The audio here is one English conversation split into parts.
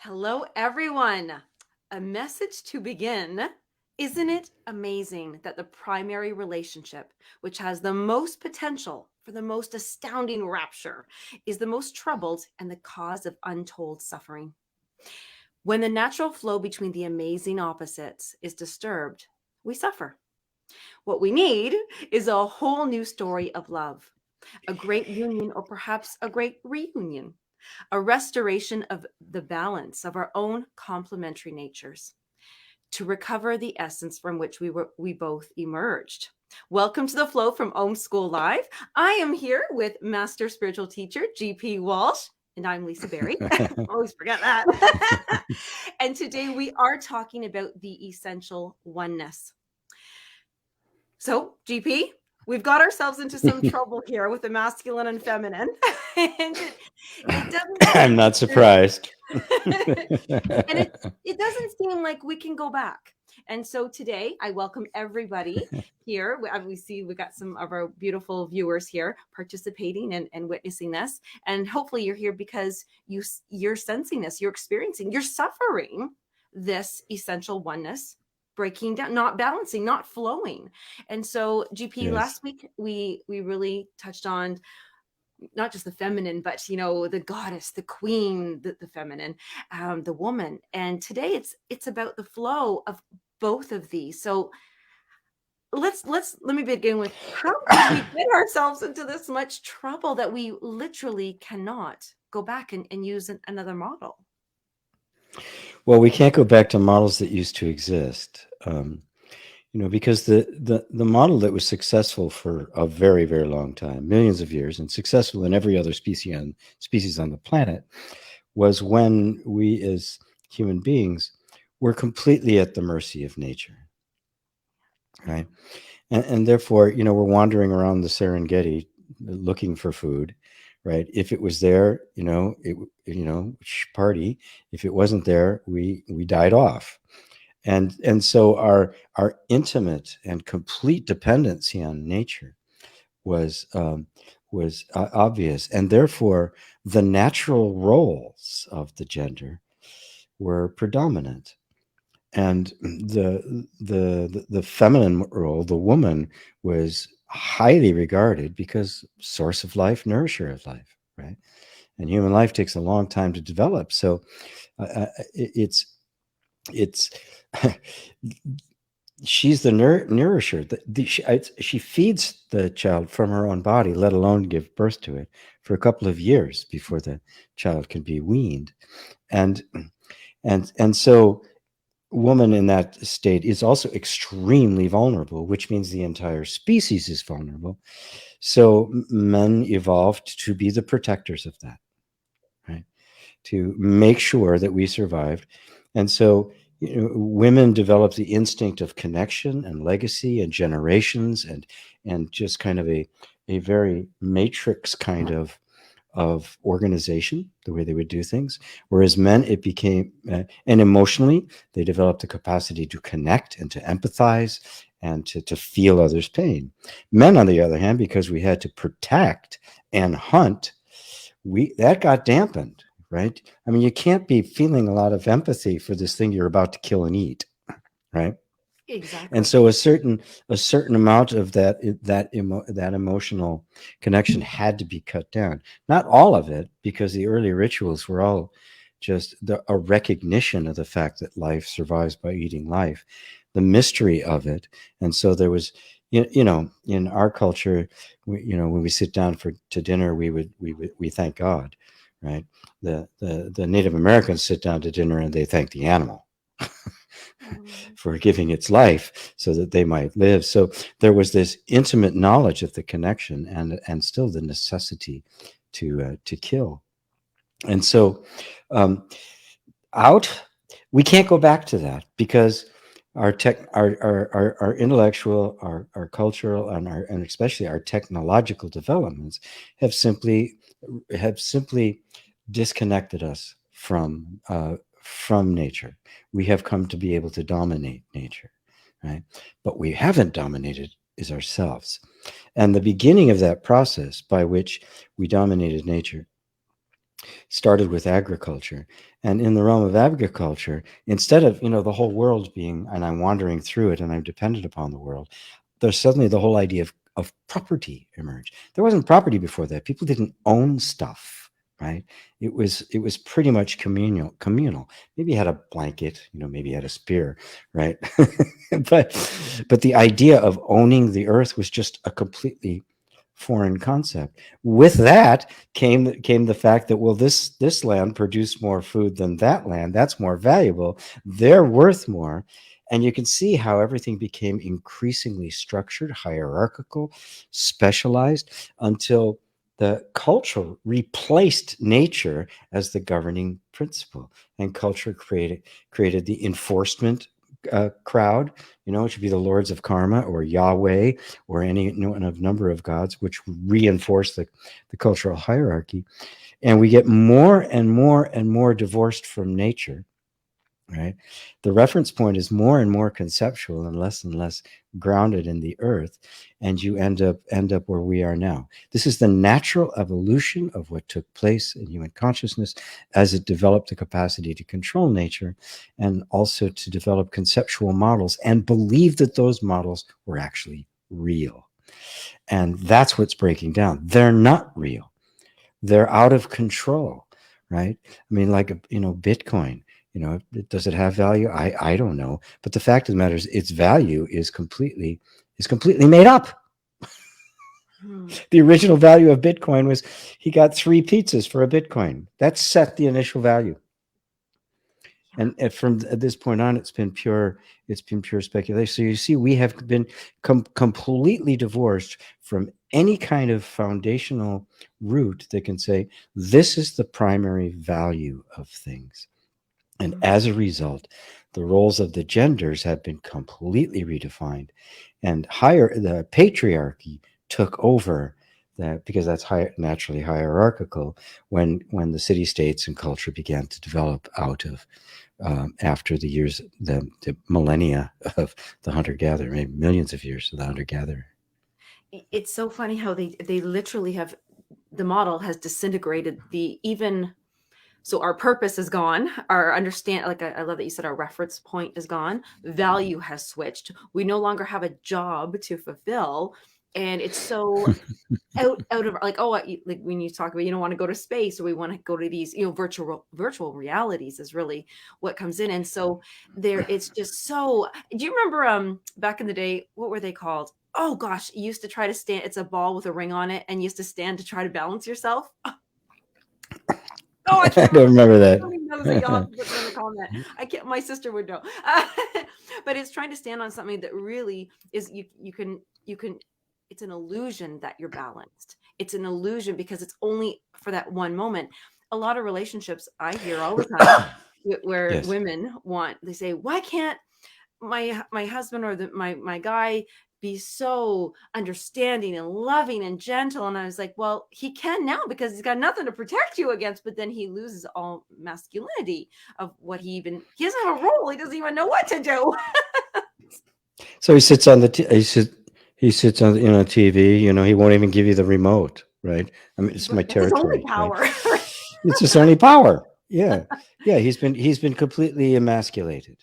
Hello, everyone. A message to begin. Isn't it amazing that the primary relationship, which has the most potential for the most astounding rapture, is the most troubled and the cause of untold suffering? When the natural flow between the amazing opposites is disturbed, we suffer. What we need is a whole new story of love, a great union, or perhaps a great reunion, a restoration of the balance of our own complementary natures to recover the essence from which we both emerged. Welcome to the flow from Om School Live. I am here with Master Spiritual Teacher GP Walsh, and I'm Lisa Berry. Always forget that. And today we are talking about the essential oneness. So, GP, we've got ourselves into some trouble here with the masculine and feminine. And it doesn't I'm not surprised. and it doesn't seem like we can go back. And so today I welcome everybody here. We see we got some of our beautiful viewers here participating and witnessing this. And hopefully you're here because you're sensing this, you're experiencing, you're suffering this essential oneness, breaking down, not balancing, not flowing. And so GP, Yes. last week we really touched on not just the feminine, but the goddess, the queen, the feminine, the woman. And today it's about the flow of both of these. So let me begin with, how did we get ourselves into this much trouble that we literally cannot go back and use another model? Well, we can't go back to models that used to exist, because the model that was successful for a very, very long time, millions of years, and successful in every other species on the planet, was when we as human beings were completely at the mercy of nature, right? And therefore, we're wandering around the Serengeti looking for food, right? If it was there, party. If it wasn't there, we died off. And so our intimate and complete dependency on nature was obvious, and therefore the natural roles of the gender were predominant. And the feminine role, the woman, was highly regarded because source of life, nourisher of life, right? And human life takes a long time to develop, so it's she's the nourisher. She feeds the child from her own body, let alone give birth to it, for a couple of years before the child can be weaned. And so woman in that state is also extremely vulnerable, which means the entire species is vulnerable. So men evolved to be the protectors of that, right? To make sure that we survived. And so women developed the instinct of connection and legacy and generations, and just kind of a very matrix kind of organization, the way they would do things. Whereas men, it became, and emotionally, they developed the capacity to connect and to empathize and to feel others' pain. Men, on the other hand, because we had to protect and hunt, that got dampened, right? I mean, you can't be feeling a lot of empathy for this thing you're about to kill and eat, right? Exactly. And so a certain amount of that emotional connection had to be cut down. Not all of it, because the early rituals were all just a recognition of the fact that life survives by eating life, the mystery of it. And so there was, in our culture, when we sit down to dinner, we thank God, right? The Native Americans sit down to dinner and they thank the animal for giving its life so that they might live. So there was this intimate knowledge of the connection, and still the necessity to kill. And so we can't go back to that, because our intellectual, our cultural, and especially our technological developments have simply disconnected us from nature. We have come to be able to dominate nature, right? But we haven't dominated is ourselves. And the beginning of that process by which we dominated nature Started with agriculture. And in the realm of agriculture, instead of, the whole world being, and I'm wandering through it and I'm dependent upon the world, there's suddenly the whole idea of property emerged. There wasn't property before that. People didn't own stuff, right? It was pretty much communal. Maybe you had a blanket, maybe you had a spear, right? but the idea of owning the earth was just a completely foreign concept. With that came the fact that, well, this land produced more food than that land. That's more valuable. They're worth more. And you can see how everything became increasingly structured, hierarchical, specialized, until the culture replaced nature as the governing principle. And culture created the enforcement crowd, it should be the lords of karma or Yahweh or any number of gods, which reinforce the cultural hierarchy. And we get more and more and more divorced from nature, right? The reference point is more and more conceptual and less grounded in the earth, and you end up where we are now. This is the natural evolution of what took place in human consciousness as it developed the capacity to control nature and also to develop conceptual models and believe that those models were actually real. And that's what's breaking down. They're not real. They're out of control, right? I mean, like, Bitcoin, does it have value? I don't know. But the fact of the matter is its value is completely made up. Hmm. The original value of Bitcoin was he got 3 pizzas for a Bitcoin. That set the initial value. And from this point on, it's been pure speculation. So you see, we have been completely divorced from any kind of foundational root that can say this is the primary value of things. And Hmm. as a result, the roles of the genders have been completely redefined, and the patriarchy took over that, because that's naturally hierarchical when the city states and culture began to develop out of, after the millennia of the hunter gatherer, maybe millions of years of the hunter gatherer. It's so funny how they literally have, the model has disintegrated the even. So our purpose is gone. Our understand, like I love that you said our reference point is gone. Value has switched. We no longer have a job to fulfill, and it's so out of, like, like when you talk about, you don't want to go to space, or we want to go to these, virtual realities is really what comes in. And so there, it's just so. Do you remember back in the day, what were they called? Oh gosh, you used to try to stand, it's a ball with a ring on it, and you used to stand to try to balance yourself. Oh, I I can't don't remember. remember I don't even know the, you'll have that. to put me in the comment. I can't. My sister would know. But it's trying to stand on something that really is, you can. It's an illusion that you're balanced. It's an illusion because it's only for that one moment. A lot of relationships I hear all the time where Yes. women want. They say, "Why can't my husband or my guy be so understanding and loving and gentle?" And I was like, well, he can now because he's got nothing to protect you against, but then he loses all masculinity of what he doesn't have a role, he doesn't even know what to do. So he sits on the he sits on TV. He won't even give you the remote, right? I mean, it's my That's his only territory, right? power. It's his only power. Yeah, yeah. He's been completely emasculated.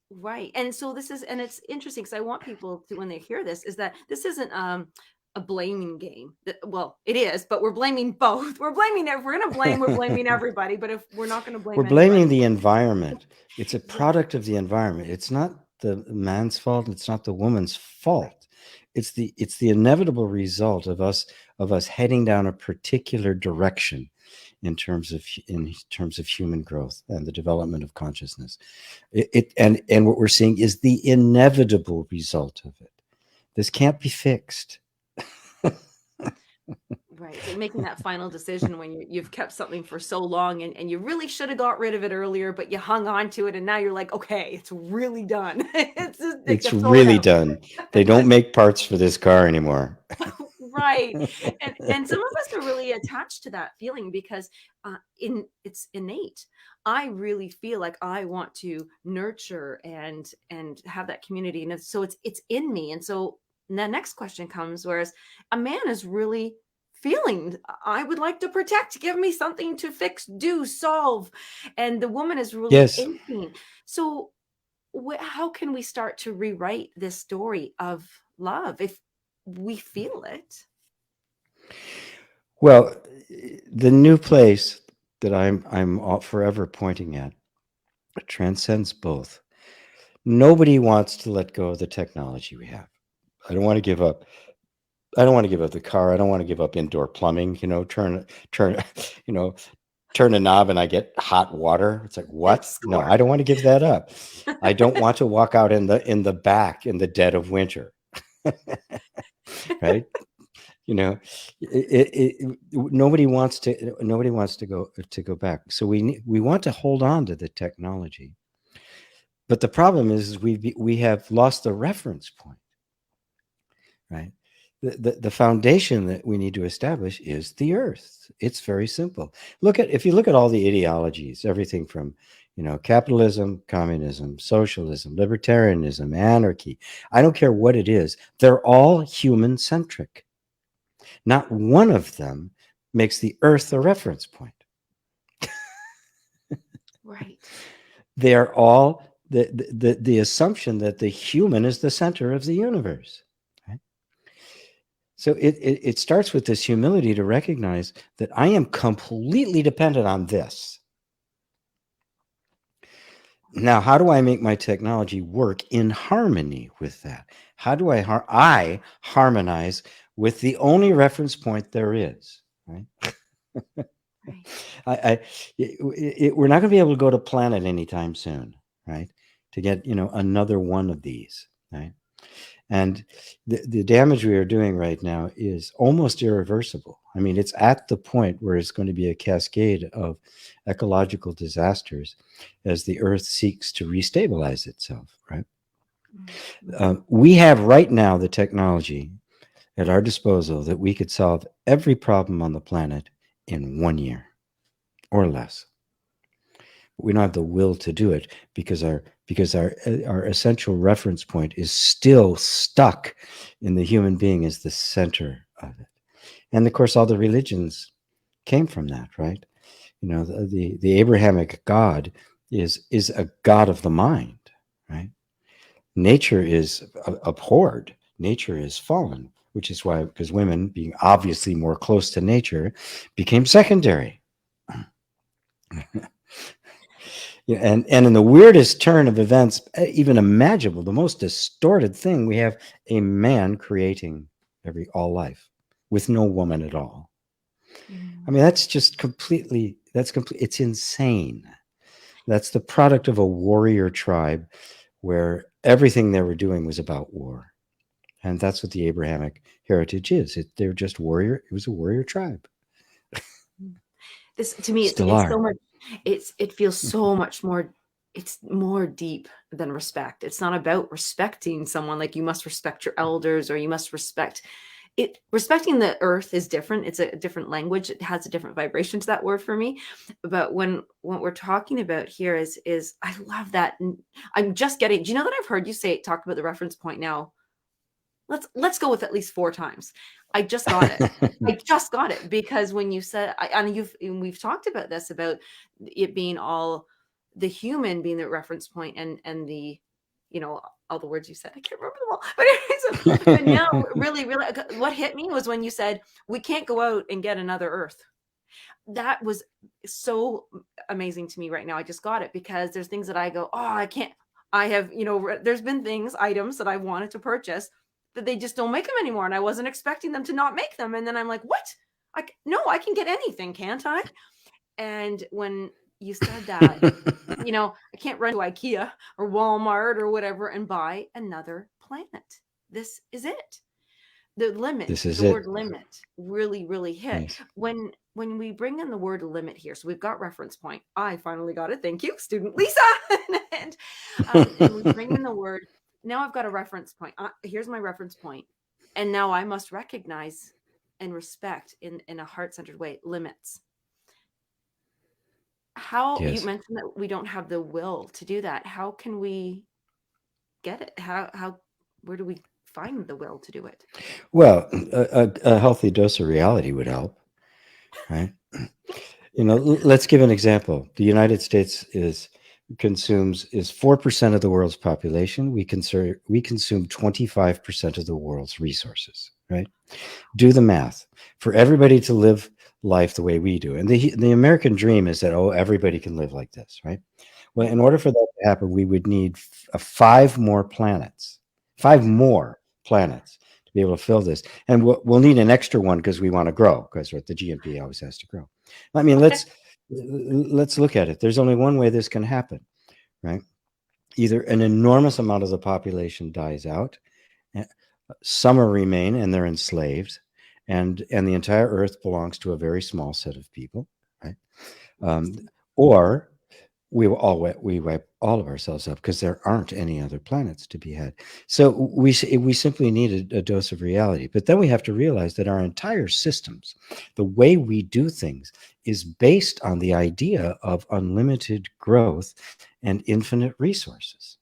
Right. And so this is, and it's interesting because I want people to, when they hear this, is that this isn't a blaming game. Well, it is, but we're blaming both. We're blaming, if we're going to blame, we're blaming everybody. But if we're not going to We're blame blaming anybody, the environment. It's a yeah. product of the environment. It's not the man's fault. It's not the woman's fault. It's the inevitable result of us heading down a particular direction in terms of human growth and the development of consciousness. And what we're seeing is the inevitable result of it. This can't be fixed. Right. It's like making that final decision when you've kept something for so long, and you really should have got rid of it earlier, but you hung on to it. And now you're like, okay, it's really done. It's just like It's you throw it really out. done. They don't make parts for this car anymore. Right. And some of us are really attached to that feeling because it's innate. I really feel like I want to nurture and have that community. So it's in me. And so the next question comes, whereas a man is really feeling. I would like to protect, give me something to fix, do, solve. And the woman is really Yes. aching. So how can we start to rewrite this story of love if we feel it? Well, the new place that I'm forever pointing at transcends both. Nobody wants to let go of the technology we have. I don't want to give up. I don't want to give up the car. I don't want to give up indoor plumbing. Turn, you know, turn a knob and I get hot water. It's like, what? No, Score. I don't want to give that up. I don't want to walk out in the back in the dead of winter. Right? You know, nobody wants to go back. So we want to hold on to the technology. But the problem is we have lost the reference point, right? The foundation that we need to establish is the earth. It's very simple. If you look at all the ideologies, everything from capitalism, communism, socialism, libertarianism, anarchy. I don't care what it is. They're all human centric. Not one of them makes the earth a reference point. Right. They are all the assumption that the human is the center of the universe. Right? So it starts with this humility to recognize that I am completely dependent on this. Now, how do I make my technology work in harmony with that? How do I harmonize with the only reference point there is? Right? Right. We're not going to be able to go to planet anytime soon, right? To get another one of these, right? And the damage we are doing right now is almost irreversible. I mean, it's at the point where it's going to be a cascade of ecological disasters as the Earth seeks to restabilize itself, right? Mm-hmm. We have right now the technology at our disposal that we could solve every problem on the planet in 1 year or less. We don't have the will to do it because our essential reference point is still stuck in the human being as the center of it. And of course, all the religions came from that, right? The Abrahamic God is a God of the mind, right? Nature is abhorred. Nature is fallen, which is why, because women, being obviously more close to nature, became secondary. Yeah, and in the weirdest turn of events even imaginable, the most distorted thing, we have a man creating all life with no woman at all. I mean, Mm. that's just that's complete. It's insane. That's the product of a warrior tribe where everything they were doing was about war. And that's what the Abrahamic heritage is. They're just warrior. It was a warrior tribe. This, to me, Still it's so are. much, it feels so much more, it's more deep than respect. It's not about respecting someone, like you must respect your elders or you must respect it. Respecting the earth is different. It's a different language. It has a different vibration to that word for me. But when what we're talking about here is I love that. I'm just getting, do you know that I've heard you talk about the reference point now? Let's go with at least 4 times. I just got it. I just got it because when you said, and we've talked about this, about it being all the human being the reference point, and the, all the words you said, I can't remember them all. But anyways, but now really, what hit me was when you said we can't go out and get another Earth. That was so amazing to me right now. I just got it because there's things that I go, oh, I can't. I have, there's been items that I wanted to purchase that they just don't make them anymore, and I wasn't expecting them to not make them. And then I'm like, what? No, I can get anything, can't I? And when you said that, I can't run to IKEA or Walmart or whatever and buy another planet. This is it. The limit, This is the word it. limit really hit. Yes. When we bring in the word limit here, so we've got reference point. I finally got it. Thank you, student Lisa. And we bring in the word. Now I've got a reference point. Here's my reference point, and now I must recognize and respect in a heart-centered way limits. How you Yes. mentioned that we don't have the will to do that. How can we get it? How where do we find the will to do it? Well, a healthy dose of reality would help, right? Let's give an example. The United States is 4% of the world's population. We consume 25% of the world's resources, right? Do the math. For everybody to live life the way we do, and the American dream is that, oh, everybody can live like this, right? Well, in order for that to happen, we would need 5 more planets to be able to fill this, and we'll need an extra one because we want to grow, because the GNP always has to grow. I mean, let's look at it. There's only one way this can happen, right? Either an enormous amount of the population dies out, some remain and they're enslaved, and the entire Earth belongs to a very small set of people, right? Or we wipe all of ourselves up because there aren't any other planets to be had. So we simply need a dose of reality. But then we have to realize that our entire systems, the way we do things, is based on the idea of unlimited growth and infinite resources.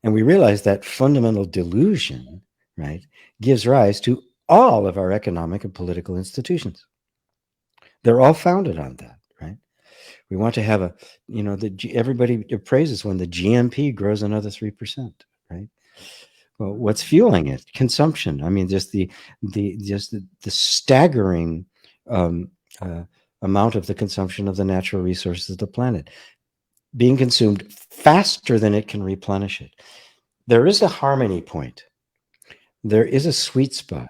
And we realize that fundamental delusion, right, gives rise to all of our economic and political institutions. They're all founded on that, right? We want to have everybody praises when the GNP grows another 3%, right? Well, what's fueling it? Consumption. I mean, just the staggering amount of the consumption of the natural resources of the planet being consumed faster than it can replenish it. There is a harmony point. There is a sweet spot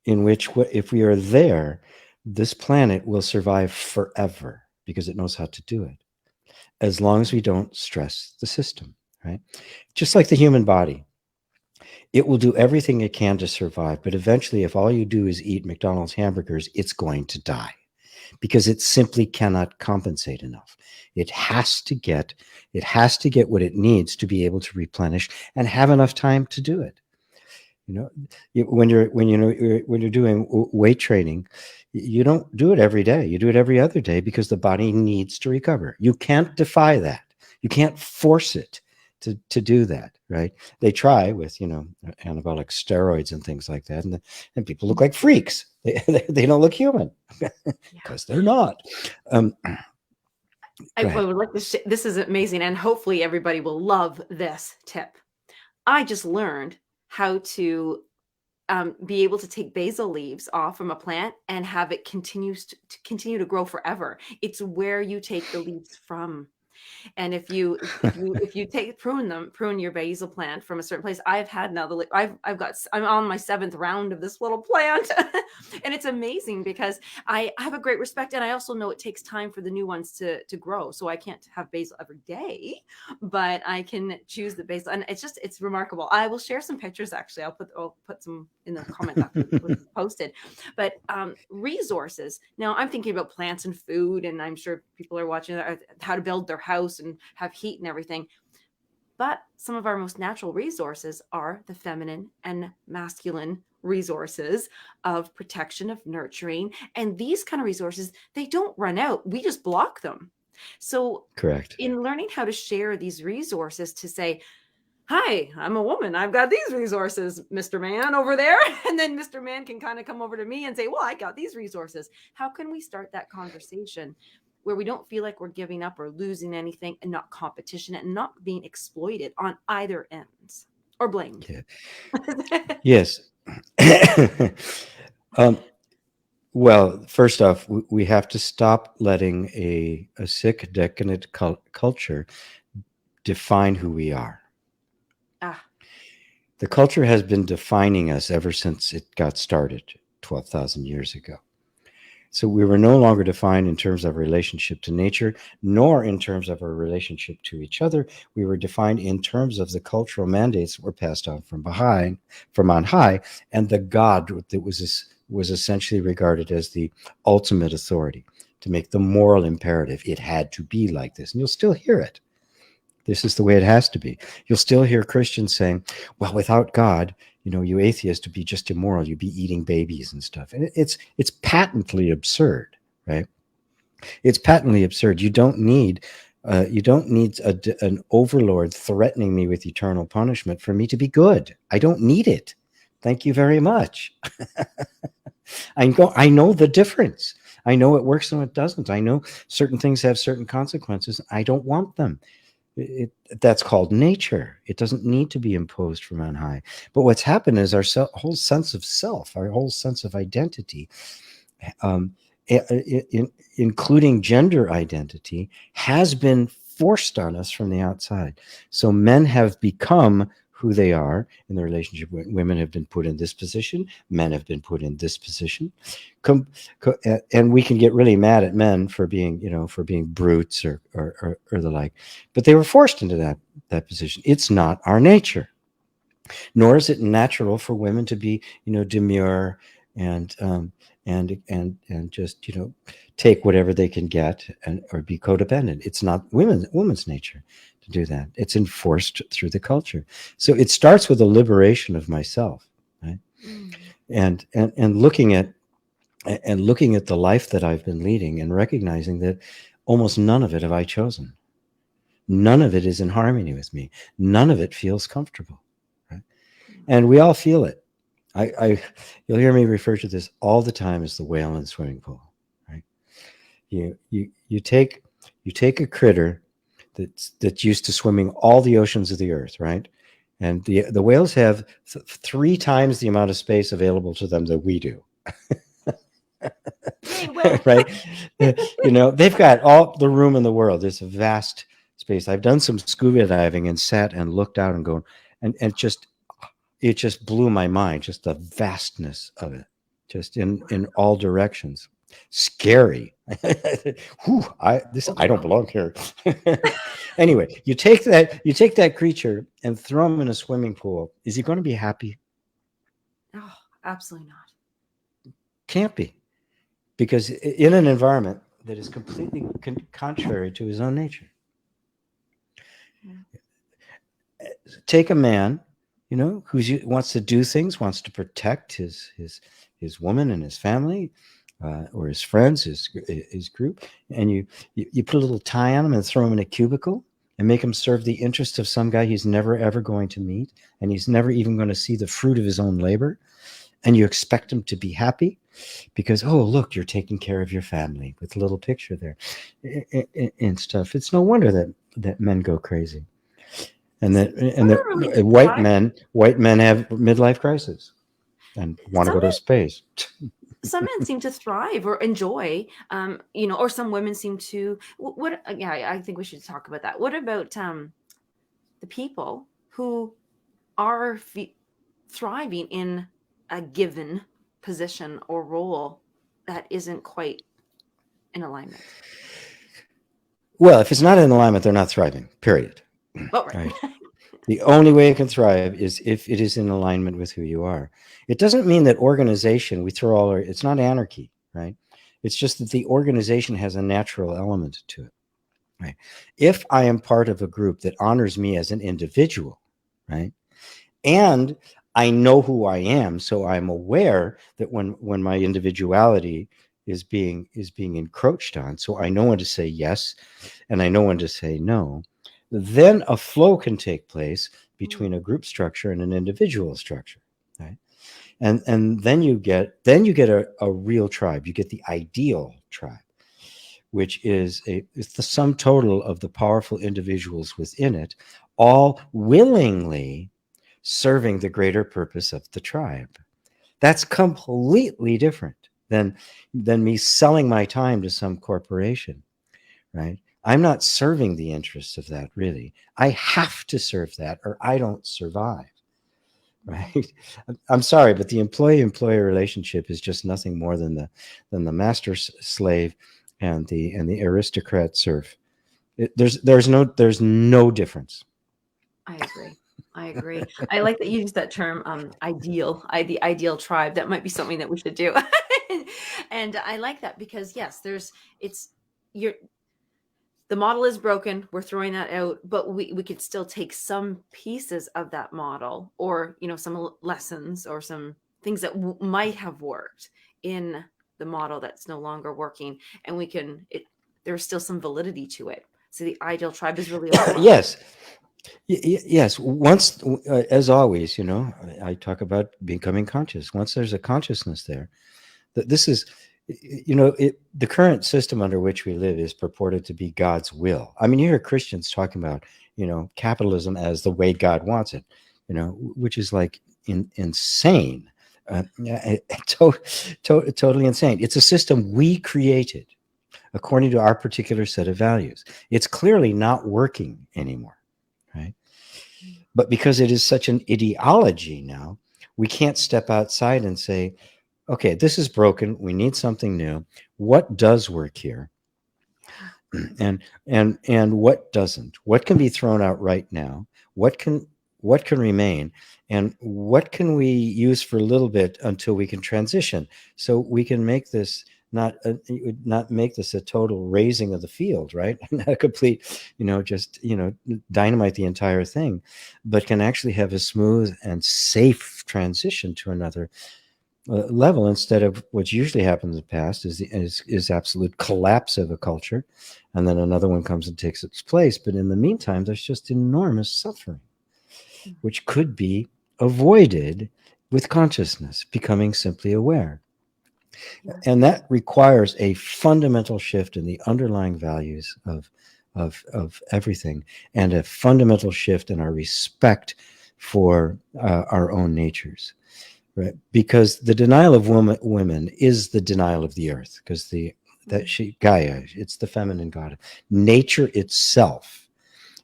in which, if we are there, this planet will survive forever because it knows how to do it, as long as we don't stress the system, right? Just like the human body. It will do everything it can to survive, but eventually, if all you do is eat McDonald's hamburgers, it's going to die because it simply cannot compensate enough. It has to get what it needs to be able to replenish and have enough time to do it. When you're doing weight training, you don't do it every day. You do it every other day because the body needs to recover. You can't defy that. You can't force it to do that, right? They try with anabolic steroids and things like that, and people look like freaks. They don't look human because they're not. I would like to this is amazing, and hopefully everybody will love this tip. I just learned how to be able to take basil leaves off from a plant and have it continue to grow forever. It's where you take the leaves from. And if you prune your basil plant from a certain place, I'm on my 7th round of this little plant, and it's amazing because I have a great respect, and I also know it takes time for the new ones to grow. So I can't have basil every day, but I can choose the basil, and it's remarkable. I will share some pictures. Actually, I'll put some in the comment after it's posted. But resources. Now I'm thinking about plants and food, and I'm sure people are watching how to build their house and have heat and everything. But some of our most natural resources are the feminine and masculine resources of protection, of nurturing. And these kind of resources, they don't run out. We just block them. So Correct. In learning how to share these resources, to say, hi, I'm a woman, I've got these resources, Mr. Man over there. And then Mr. Man can kind of come over to me and say, well, I got these resources. How can we start that conversation where we don't feel like we're giving up or losing anything, and not competition and not being exploited on either ends or blamed? Yeah. Yes. Well, first off, we have to stop letting a sick, decadent culture define who we are. The culture has been defining us ever since it got started 12,000 years ago. So we were no longer defined in terms of relationship to nature, nor in terms of our relationship to each other. We were defined in terms of the cultural mandates that were passed on from on high, and the God that was essentially regarded as the ultimate authority to make the moral imperative. It had to be like this, and you'll still hear it. This is the way it has to be. You'll still hear Christians saying, well, without God, you atheists would be just immoral. You'd be eating babies and stuff. And it's patently absurd, right? It's patently absurd. You don't need You don't need an overlord threatening me with eternal punishment for me to be good. I don't need it. Thank you very much. I know the difference. I know it works and it doesn't. I know certain things have certain consequences. I don't want them. That's called nature. It doesn't need to be imposed from on high. But what's happened is our whole sense of self, our whole sense of identity, um, including gender identity, has been forced on us from the outside. So men have become who they are in the relationship. Women have been put in this position, men have been put in this position. And we can get really mad at men for being, for being brutes or the like, but they were forced into that position. It's not our nature, nor is it natural for women to be, demure and just, take whatever they can get or be codependent. It's not women's nature to do that. It's enforced through the culture. So it starts with a liberation of myself, right? Mm. And looking at the life that I've been leading and recognizing that almost none of it have I chosen. None of it is in harmony with me. None of it feels comfortable. Right? And we all feel it. You'll hear me refer to this all the time as the whale in the swimming pool. Right? You take a critter that's used to swimming all the oceans of the earth, right? And the whales have 3 times the amount of space available to them that we do. Yay, well. Right? They've got all the room in the world. It's a vast space. I've done some scuba diving and sat and looked out and going, and it just blew my mind, just the vastness of it, just in all directions. Scary. Whew, I don't belong here. Anyway, you take that creature and throw him in a swimming pool. Is he going to be happy? Oh, absolutely not. Can't be. Because in an environment that is completely contrary to his own nature. Yeah. Take a man, who wants to do things, wants to protect his woman and his family, or his friends, his group, and you put a little tie on him and throw him in a cubicle and make him serve the interest of some guy he's never ever going to meet, and he's never even going to see the fruit of his own labor, and you expect him to be happy because, oh, look, you're taking care of your family with a little picture there and stuff. It's no wonder that men go crazy, and that Really white thrive. men have midlife crisis and want to Some go to space. men seem to thrive or enjoy, or some women seem to. What? Yeah, I think we should talk about that. What about the people who are thriving in a given position or role that isn't quite in alignment? Well, if it's not in alignment, they're not thriving. Period. Oh, right. Right. The only way it can thrive is if it is in alignment with who you are. It doesn't mean that organization, we throw all our, it's not anarchy, right? It's just that the organization has a natural element to it, right? If I am part of a group that honors me as an individual, right? And I know who I am, so I'm aware that when my individuality is being encroached on, so I know when to say yes and I know when to say no, then a flow can take place between a group structure and an individual structure, right? And then you get a real tribe. You get the ideal tribe, which it's the sum total of the powerful individuals within it, all willingly serving the greater purpose of the tribe. That's completely different than me selling my time to some corporation, right? I'm not serving the interests of that, really. I have to serve that or I don't survive, right? I'm sorry, but the employee-employee relationship is just nothing more than the master slave and the aristocrat serf. There's no difference. I agree. I agree. I like that you used that term, ideal. The ideal tribe. That might be something that we should do. And I like that because yes, it's you're the model is broken. We're throwing that out, but we could still take some pieces of that model, or some lessons or some things that might have worked in the model that's no longer working, and there's still some validity to it. So the ideal tribe is really a form. Yes. Yes. Once, as always, I talk about becoming conscious. Once there's a consciousness there, this is, the current system under which we live is purported to be God's will. I mean, you hear Christians talking about, capitalism as the way God wants it, which is like insane, totally insane. It's a system we created according to our particular set of values. It's clearly not working anymore, right? But because it is such an ideology now, we can't step outside and say, okay, this is broken. We need something new. What does work here? And what doesn't? What can be thrown out right now? What can remain? And what can we use for a little bit until we can transition? So we can make this not make this a total raising of the field, right? Not a complete, just dynamite the entire thing, but can actually have a smooth and safe transition to another level, instead of what's usually happened in the past is absolute collapse of a culture, and then another one comes and takes its place. But in the meantime, there's just enormous suffering, which could be avoided with consciousness, becoming simply aware. Yeah. And that requires a fundamental shift in the underlying values of everything, and a fundamental shift in our respect for our own natures, right? Because the denial of women is the denial of the earth, because Gaia, it's the feminine god. Nature itself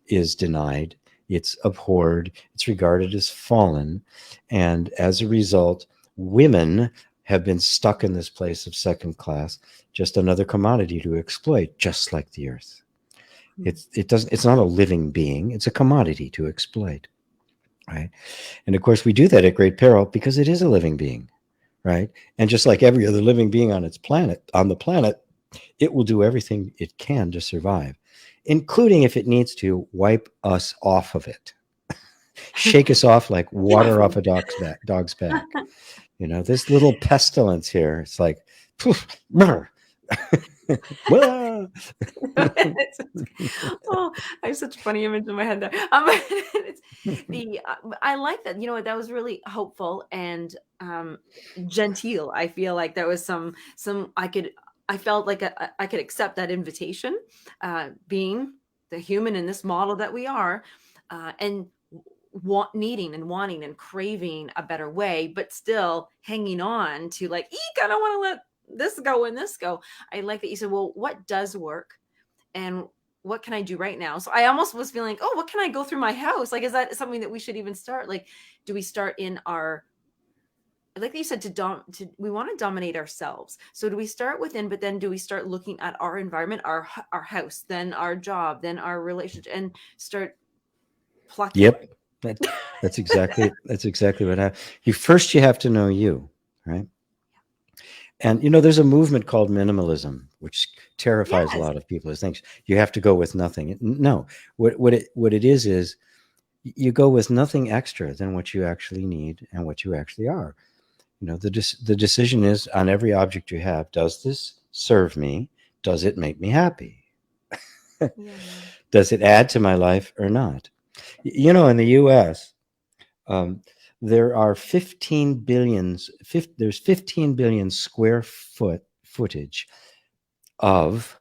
is denied, it's abhorred, it's regarded as fallen, and as a result, women have been stuck in this place of second class, just another commodity to exploit, just like the earth. It's not a living being, it's a commodity to exploit, right? And of course we do that at great peril, because it is a living being, right? And just like every other living being on the planet, it will do everything it can to survive, including, if it needs to, wipe us off of it. Shake us off like water off a dog's back. This little pestilence here, it's like, poof, Oh, I have such a funny image in my head there. I like that. That was really hopeful and genteel. I feel like there was some I felt like I could accept that invitation, being the human in this model that we are, and needing and wanting and craving a better way, but still hanging on to like, eek, I don't want to let this go and this go. I like that you said, well, what does work and what can I do right now? So I almost was feeling like, oh, what can I go through my house? Like, is that something that we should even start? Like, do we start in our, like you said, we want to dominate ourselves. So do we start within, but then do we start looking at our environment, our house, then our job, then our relationship, and start plucking? Yep. That's exactly what happened. You have to know you, right? And there's a movement called minimalism, which terrifies a lot of people. It thinks you have to go with nothing. No, what it is you go with nothing extra than what you actually need and what you actually are. The decision is on every object you have: does this serve me? Does it make me happy? Does it add to my life or not? In the U.S., there are 15 billion square footage of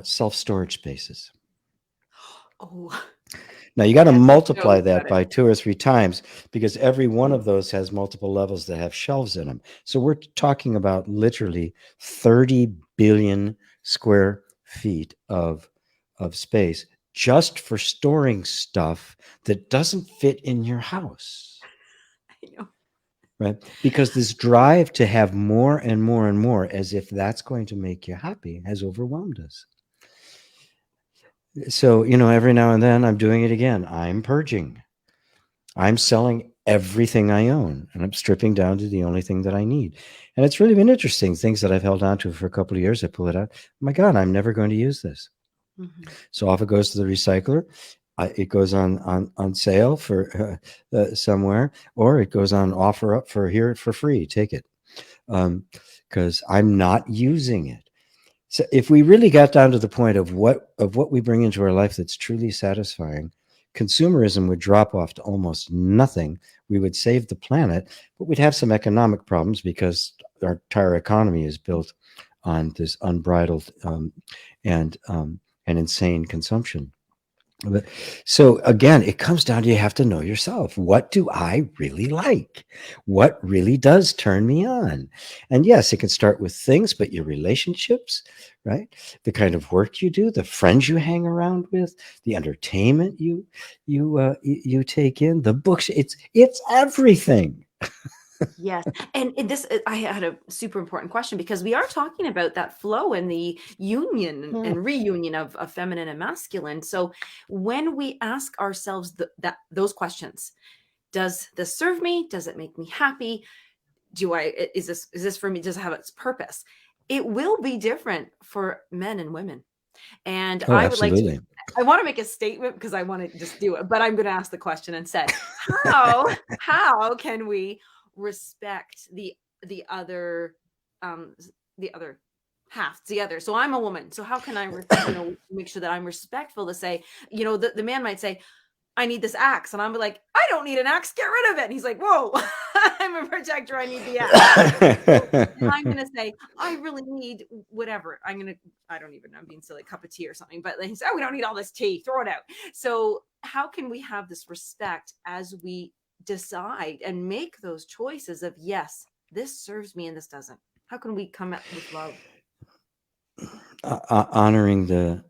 self-storage spaces. Oh, now you got to multiply that by 2 or 3 times, because every one of those has multiple levels that have shelves in them. So we're talking about literally 30 billion square feet of space just for storing stuff that doesn't fit in your house. I know. Right? Because this drive to have more and more and more, as if that's going to make you happy, has overwhelmed us. So, every now and then I'm doing it again. I'm purging. I'm selling everything I own, and I'm stripping down to the only thing that I need. And it's really been interesting. Things that I've held on to for a couple of years, I pull it out. Oh my God, I'm never going to use this. Mm-hmm. So off it goes to the recycler. It goes on sale for somewhere, or it goes on offer up for free. Take it, because I'm not using it. So if we really got down to the point of what we bring into our life that's truly satisfying, consumerism would drop off to almost nothing. We would save the planet, but we'd have some economic problems because our entire economy is built on this unbridled and insane consumption. But, so again, it comes down to you have to know yourself. What do I really like? What really does turn me on? And yes, it can start with things, but your relationships, right? The kind of work you do, the friends you hang around with, the entertainment you take in, the books. It's everything. Yes. And this, I had a super important question because we are talking about that flow and the union Hmm. and reunion of feminine and masculine. So when we ask ourselves those questions, does this serve me? Does it make me happy? Is this for me? Does it have its purpose? It will be different for men and women. And Oh, absolutely. I want to make a statement because I want to just do it, but I'm going to ask the question instead. How can we respect the other um the other half, the other? So I'm a woman. So how can I make sure that I'm respectful to say, the man might say, I need this axe. And I'm like, I don't need an axe. Get rid of it. And he's like, whoa, I'm a protector. I need the axe. So I'm going to say, I really need whatever. I don't even know, I'm being silly, cup of tea or something. But then he said, oh, we don't need all this tea. Throw it out. So how can we have this respect as we decide and make those choices of, yes, this serves me and this doesn't? How can we come up with love? Honoring the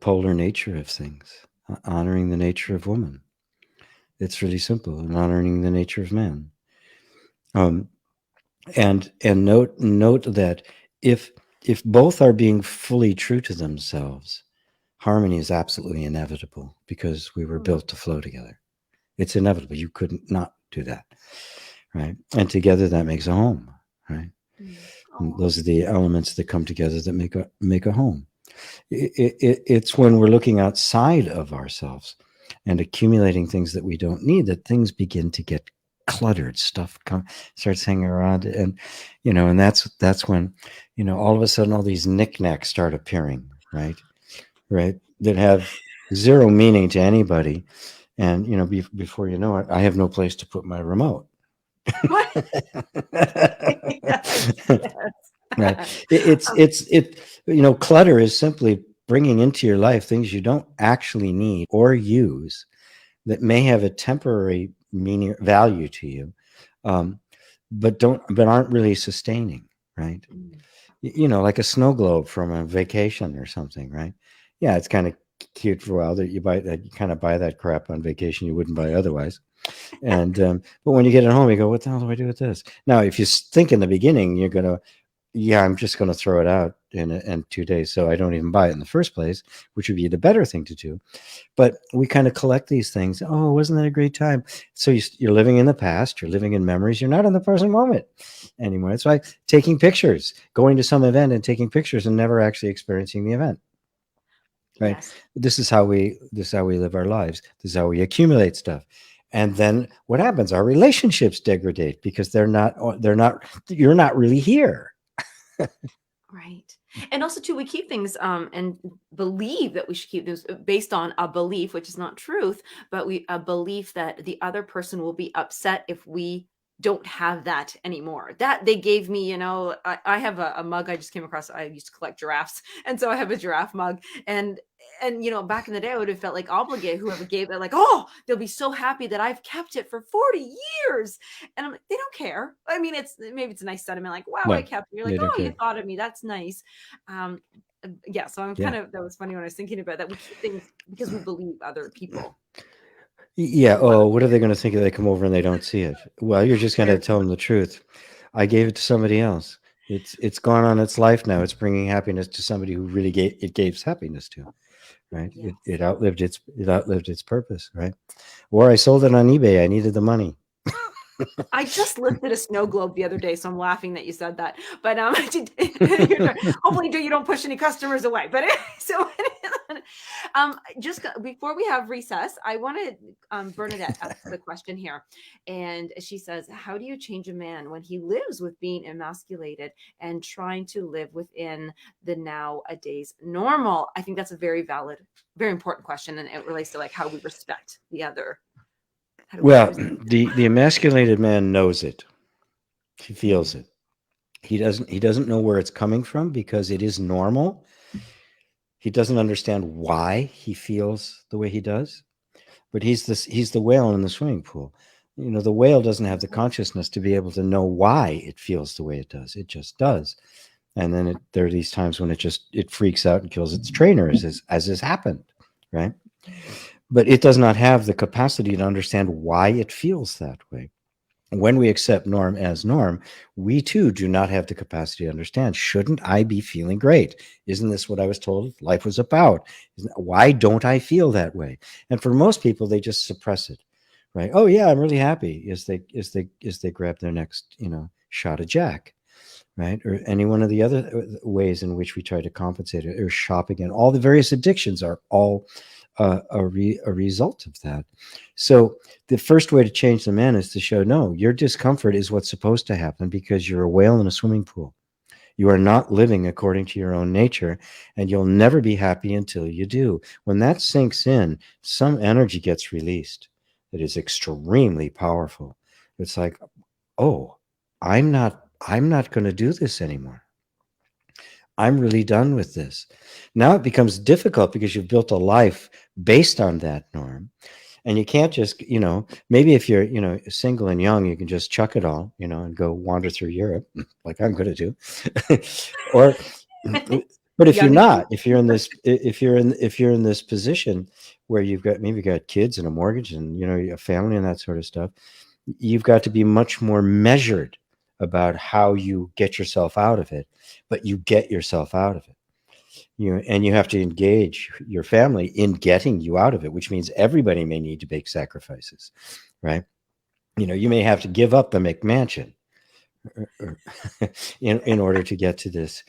polar nature of things, honoring the nature of woman. It's really simple, and honoring the nature of man. And note that if both are being fully true to themselves, harmony is absolutely inevitable because we were built to flow together. It's inevitable. You couldn't not do that, right? And together that makes a home, right? Those are the elements that come together that make a home. It's when we're looking outside of ourselves and accumulating things that we don't need that things begin to get cluttered. Stuff starts hanging around, and and that's when all of a sudden all these knickknacks start appearing, right? That have zero meaning to anybody, and before you know it, I have no place to put my remote. What? Yes, yes. Right. It clutter is simply bringing into your life things you don't actually need or use that may have a temporary meaning value to you, but aren't really sustaining, right? Like a snow globe from a vacation or something, right? Yeah, it's kind of cute for a while that you kind of buy that crap on vacation you wouldn't buy otherwise. And but when you get it home, you go, what the hell do I do with this? Now, if you think in the beginning, you're gonna, yeah, I'm just going to throw it out in 2 days, so I don't even buy it in the first place, which would be the better thing to do. But we kind of collect these things. Oh, wasn't that a great time? So you're living in the past, you're living in memories, you're not in the present moment anymore. It's like taking pictures, going to some event and taking pictures and never actually experiencing the event. Right? Yes. This is how we live our lives. This is how we accumulate stuff. And then what happens? Our relationships degrade because you're not really here. Right. And also too, we keep things and believe that we should keep those based on a belief, which is not truth, but a belief that the other person will be upset if we don't have that anymore. That they gave me, I have a mug I just came across. I used to collect giraffes. And so I have a giraffe mug. And back in the day, I would have felt like obligated. Whoever gave it, like, oh, they'll be so happy that I've kept it for 40 years. And I'm like, they don't care. I mean, maybe it's a nice sentiment, like, wow, I No, kept it. You're they like, don't oh, you care. thought of me. That's nice. Yeah. So I'm Yeah. that was funny when I was thinking about that. We keep things because we believe other people. Yeah. Oh, what are they going to think if they come over and they don't see it? Well, you're just going to tell them the truth. I gave it to somebody else. It's gone on its life now. It's bringing happiness to somebody who really gave happiness to. Right. Yes. It outlived its purpose. Right. Or I sold it on eBay. I needed the money. I just lifted a snow globe the other day, so I'm laughing that you said that. But hopefully you don't push any customers away. But so Before we have recess, I wanted Bernadette ask the question here, and she says, "How do you change a man when he lives with being emasculated and trying to live within the nowadays normal?" I think that's a very valid, very important question, and it relates to like how we respect the other. Well, the emasculated man knows it. He feels it. He doesn't know where it's coming from because it is normal. He doesn't understand why he feels the way he does. But he's the whale in the swimming pool. You know, the whale doesn't have the consciousness to be able to know why it feels the way it does. It just does. And then there are these times when it freaks out and kills its trainer, as has happened, right? But it does not have the capacity to understand why it feels that way. When we accept norm as norm, we too do not have the capacity to understand. Shouldn't I be feeling great? Isn't this what I was told life was about? Why don't I feel that way? And for most people, they just suppress it, right? Oh yeah, I'm really happy as they grab their next, shot of Jack, right? Or any one of the other ways in which we try to compensate it, or shopping, and all the various addictions are all a result of that. So the first way to change the man is to show, no, your discomfort is what's supposed to happen because you're a whale in a swimming pool. You are not living according to your own nature, and you'll never be happy until you do. When that sinks in, some energy gets released that is extremely powerful. It's like, oh, I'm not going to do this anymore. I'm really done with this. Now it becomes difficult because you've built a life based on that norm. And you can't just, maybe if you're, single and young, you can just chuck it all, and go wander through Europe like I'm going to do. Or, but if you're not, if you're in this position where you've got kids and a mortgage and, a family and that sort of stuff, you've got to be much more measured about how you get yourself out of it, but you get yourself out of it. And you have to engage your family in getting you out of it, which means everybody may need to make sacrifices, right? You may have to give up the McMansion in order to get to this,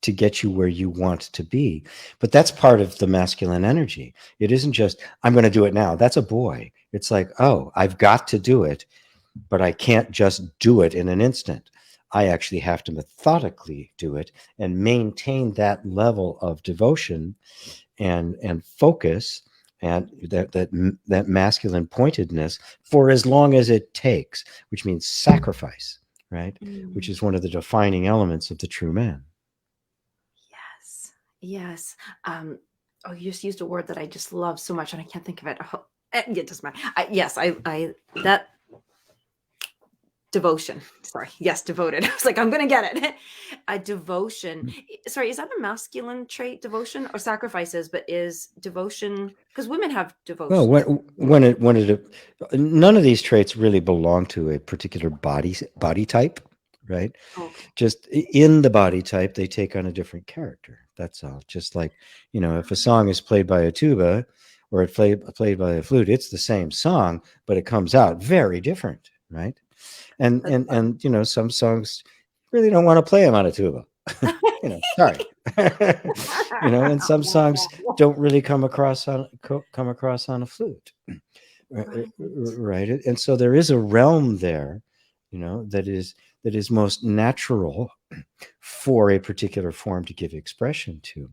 to get you where you want to be. But that's part of the masculine energy. It isn't just, I'm going to do it now. That's a boy. It's like, oh, I've got to do it, but I can't just do it in an instant. I actually have to methodically do it and maintain that level of devotion and focus and that masculine pointedness for as long as it takes, which means sacrifice, right? Which is one of the defining elements of the true man. Yes. You just used a word that I just love so much, and I can't think of it. It doesn't matter. That devotion. Sorry. Yes, devoted. I was like, I'm going to get it. A devotion. Sorry, is that a masculine trait, devotion, or sacrifices? But is devotion, because women have devotion. Well, none of these traits really belong to a particular body type, right? Okay. Just in the body type, they take on a different character. That's all. Just like, if a song is played by a tuba or it's played by a flute, it's the same song, but it comes out very different, right? And some songs really don't want to play them on a tuba. Sorry. And some songs don't really come across on a flute. Right. And so there is a realm there, that is most natural for a particular form to give expression to.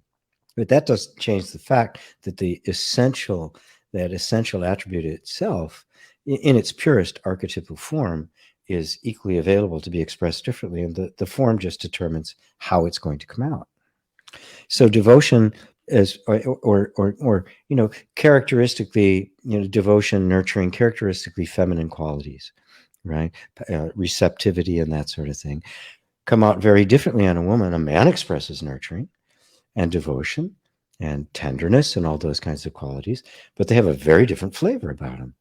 But that doesn't change the fact that that essential attribute itself, in its purest archetypal form, is equally available to be expressed differently. And the form just determines how it's going to come out. So devotion is, or characteristically, devotion, nurturing, characteristically feminine qualities, right? Receptivity and that sort of thing come out very differently on a woman. A man expresses nurturing and devotion and tenderness and all those kinds of qualities, but they have a very different flavor about them.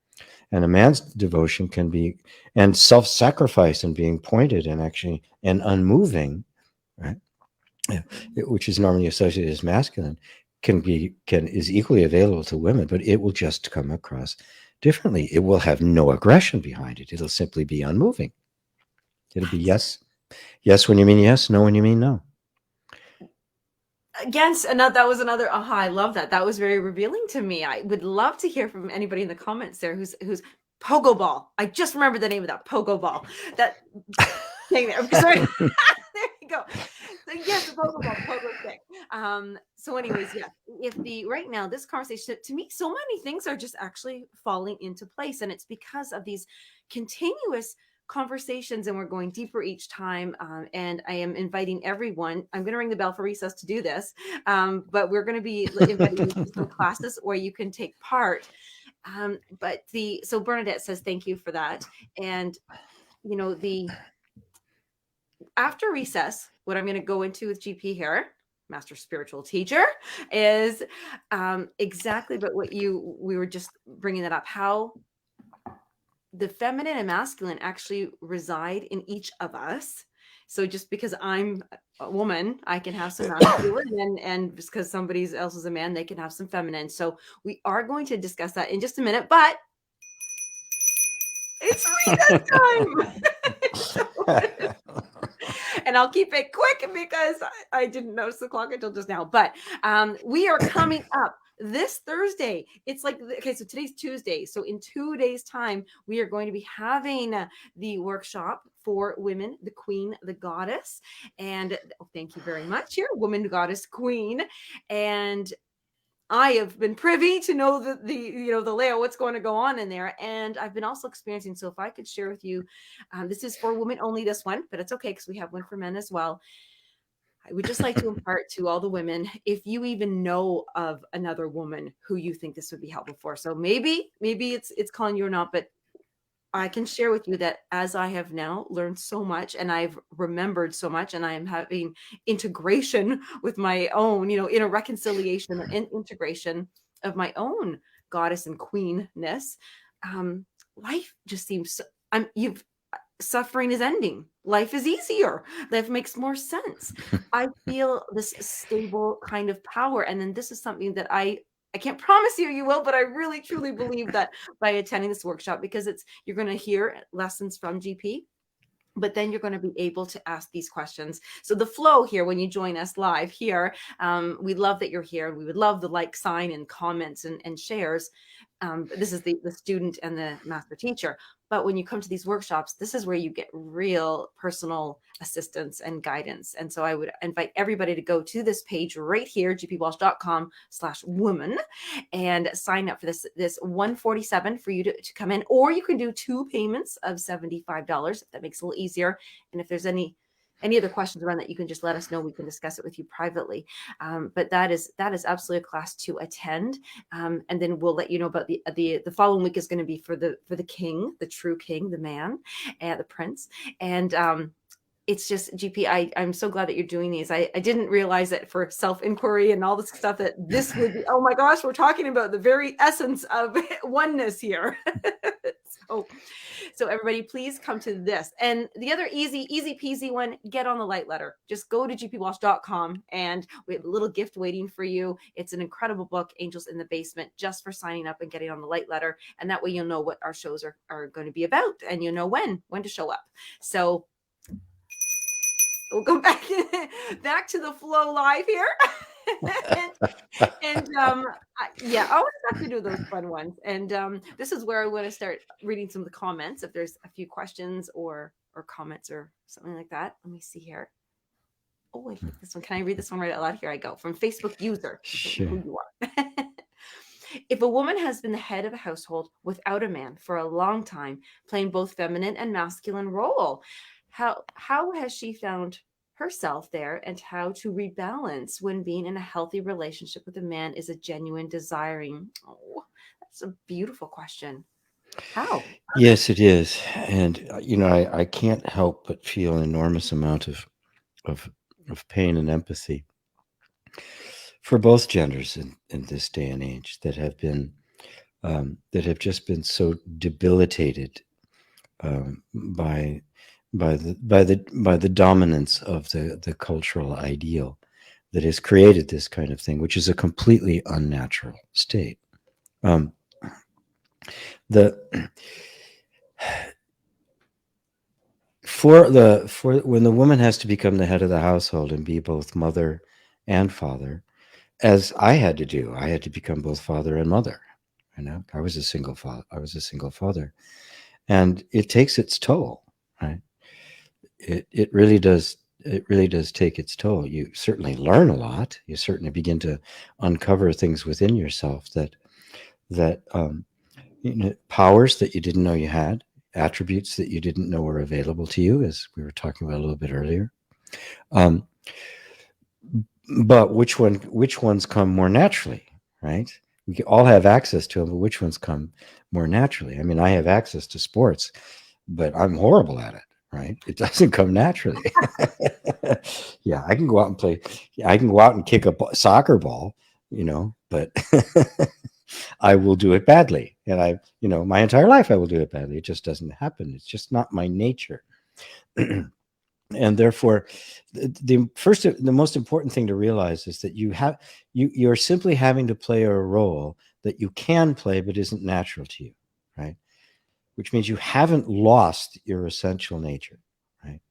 And a man's devotion can be, and self-sacrifice and being pointed and unmoving, right? Which is normally associated as masculine, is equally available to women, but it will just come across differently. It will have no aggression behind it. It'll simply be unmoving. It'll be yes when you mean yes, no when you mean no. Against another, that was another aha. I love that. That was very revealing to me. I would love to hear from anybody in the comments there who's pogo ball. I just remembered the name of that, pogo ball. That thing there. Sorry. There you go. So yes, the pogo ball, pogo stick. So anyways, yeah, if the right now this conversation, to me, so many things are just actually falling into place, and it's because of these continuous conversations, and we're going deeper each time. And I am inviting everyone. I'm going to ring the bell for recess to do this, but we're going to be inviting you to some classes where you can take part. But so Bernadette says thank you for that. And you know, after recess, what I'm going to go into with GP here, master spiritual teacher, is exactly but what we were just bringing that up, how the feminine and masculine actually reside in each of us. So just because I'm a woman, I can have some masculine, and just because somebody else is a man, they can have some feminine. So we are going to discuss that in just a minute, but it's recess time. And I'll keep it quick because I didn't notice the clock until just now. But we are coming up this Thursday. It's like, okay, so today's Tuesday. So in 2 days' time, we are going to be having the workshop for women, the queen, the goddess. And thank you very much here, woman, goddess, queen. And I have been privy to know the layout, what's going to go on in there. And I've been also experiencing, so if I could share with you, this is for women only, this one, but it's okay because we have one for men as well. I would just like to impart to all the women, if you even know of another woman who you think this would be helpful for. So maybe it's calling you or not, but I can share with you that as I have now learned so much and I've remembered so much, and I am having integration with my own, inner reconciliation and integration of my own goddess and queenness, life just seems suffering is ending. Life is easier. Life makes more sense. I feel this stable kind of power. And then this is something that I can't promise you will, but I really truly believe that by attending this workshop, because you're going to hear lessons from GP, but then you're going to be able to ask these questions. So the flow here, when you join us live here, we love that you're here. We would love the like sign and comments and shares. This is the student and the master teacher. But when you come to these workshops, this is where you get real personal assistance and guidance. And so I would invite everybody to go to this page right here, gpwalsh.com/woman, and sign up for this $147 for you to come in, or you can do 2 payments of $75 if that makes it a little easier. And if there's any other questions around that, you can just let us know. We can discuss it with you privately. But that is absolutely a class to attend. And then we'll let you know about the following week is going to be for the king, the true king, the man, and the prince. And it's just, GP, I'm so glad that you're doing these. I didn't realize that for self-inquiry and all this stuff that this would be, oh my gosh, we're talking about the very essence of oneness here. So everybody, please come to this. And the other easy peasy one, get on the light letter. Just go to gpwalsh.com and we have a little gift waiting for you. It's an incredible book, Angels in the Basement, just for signing up and getting on the light letter. And that way you'll know what our shows are going to be about, and you'll know when to show up. So we'll go back to the flow live here. and yeah, I always have to do those fun ones. And this is where I want to start reading some of the comments. If there's a few questions or comments or something like that. Let me see here. Oh, I like this one. Can I read this one right out loud? Here I go. From Facebook user. Sure. Who you are. If a woman has been the head of a household without a man for a long time, playing both feminine and masculine role, how has she found herself there, and how to rebalance when being in a healthy relationship with a man is a genuine desiring? Oh, that's a beautiful question. How? Yes, it is. And I can't help but feel an enormous amount of pain and empathy for both genders in this day and age that have just been so debilitated by the dominance of the cultural ideal that has created this kind of thing, which is a completely unnatural state. When the woman has to become the head of the household and be both mother and father, as I had to do. I had to become both father and mother. I was a single father. I was a single father, and it takes its toll, right? It really does. It really does take its toll. You certainly learn a lot. You certainly begin to uncover things within yourself that powers that you didn't know you had, attributes that you didn't know were available to you, as we were talking about a little bit earlier. Um, but which ones come more naturally, right? We all have access to them, but which ones come more naturally? I mean, I have access to sports, but I'm horrible at it, right? It doesn't come naturally. Yeah, I can go out and play. I can go out and kick a soccer ball, but I will do it badly. And my entire life I will do it badly. It just doesn't happen. It's just not my nature. And therefore, the most important thing to realize is that you're simply having to play a role that you can play but isn't natural to you, right? Which means you haven't lost your essential nature, right?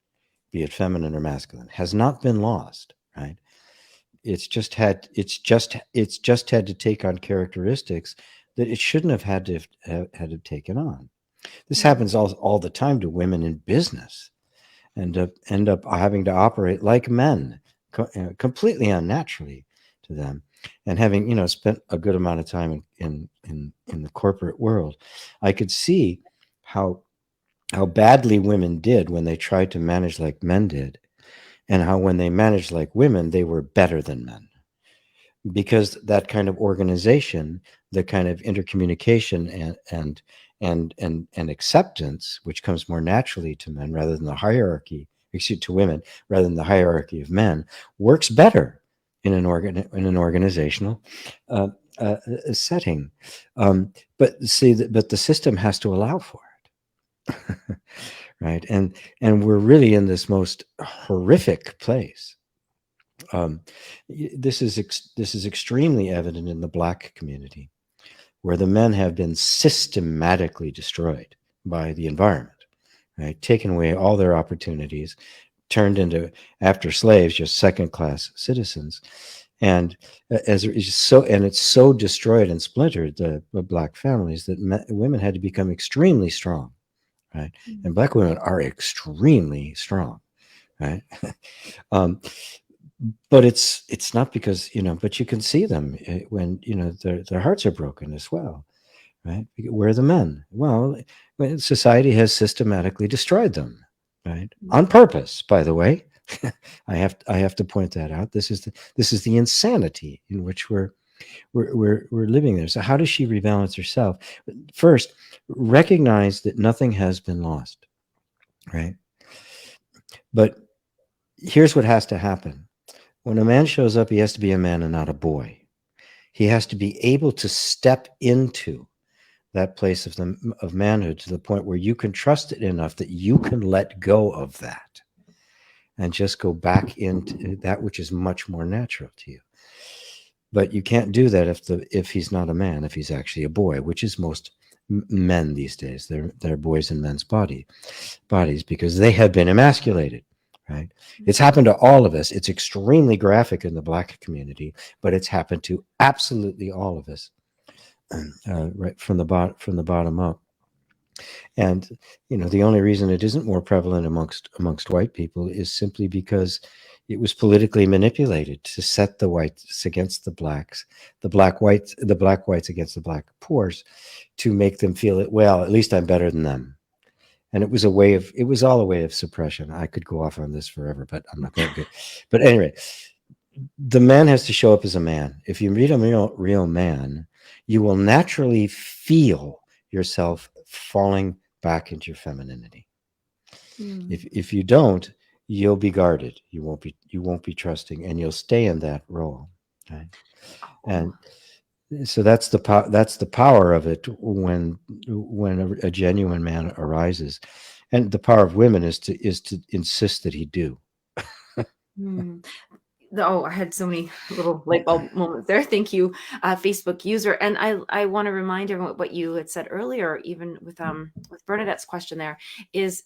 Be it feminine or masculine, has not been lost, right? It's just had to take on characteristics that it shouldn't have had to have taken on. This Mm. happens all the time to women in business, and end up having to operate like men, completely unnaturally to them. And having spent a good amount of time in the corporate world, I could see how badly women did when they tried to manage like men did, and how when they managed like women, they were better than men, because that kind of organization, the kind of intercommunication and acceptance, which comes more naturally to men rather than the hierarchy, excuse to women rather than the hierarchy of men, works better in an organizational uh, setting. But see, but the system has to allow for it, right? And we're really in this most horrific place. um, this is extremely evident in the Black community, where the men have been systematically destroyed by the environment, right? Taken away all their opportunities, turned into, after slaves, just second class citizens. And it's so destroyed and splintered the Black families that women had to become extremely strong, right? Mm. And Black women are extremely strong, right? um, but it's not because but you can see them when their hearts are broken as well, right? Where are the men? Well, society has systematically destroyed them, right, Mm. on purpose, by the way. I have to point that out. This is the insanity in which we're living there. So how does she rebalance herself? First, recognize that nothing has been lost, right? But here's what has to happen. When a man shows up, he has to be a man and not a boy. He has to be able to step into that place of manhood to the point where you can trust it enough that you can let go of that and just go back into that which is much more natural to you. But you can't do that if he's not a man, if he's actually a boy, which is most men these days. They're boys in men's bodies because they have been emasculated, right? It's happened to all of us. It's extremely graphic in the Black community, but it's happened to absolutely all of us, right from the bottom up. And the only reason it isn't more prevalent amongst white people is simply because it was politically manipulated to set the whites against the blacks, the black whites against the black poors, to make them feel that, well, at least I'm better than them. And it was all a way of suppression. I could go off on this forever, but I'm not going to. But anyway, the man has to show up as a man. If you meet a real man, you will naturally feel yourself falling back into your femininity. Mm. If you don't, you'll be guarded. You won't be trusting, and you'll stay in that role. Right? Oh. And so that's the power of it when a genuine man arises. And the power of women is to insist that he do. Mm. Oh, I had so many little light bulb moments there. Thank you, Facebook user. And I want to remind everyone what you had said earlier, even with Bernadette's question there, is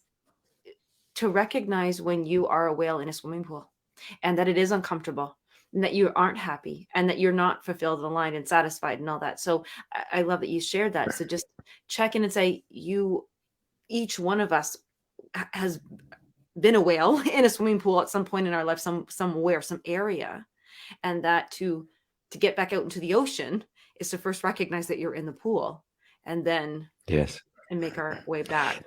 to recognize when you are a whale in a swimming pool and that it is uncomfortable. and that you aren't happy and that you're not fulfilled and aligned and satisfied and all that. So I love that you shared that. So just check in and say, each one of us has been a whale in a swimming pool at some point in our life, somewhere, some area, and that to get back out into the ocean is to first recognize that you're in the pool, and then Yes. and make our way back.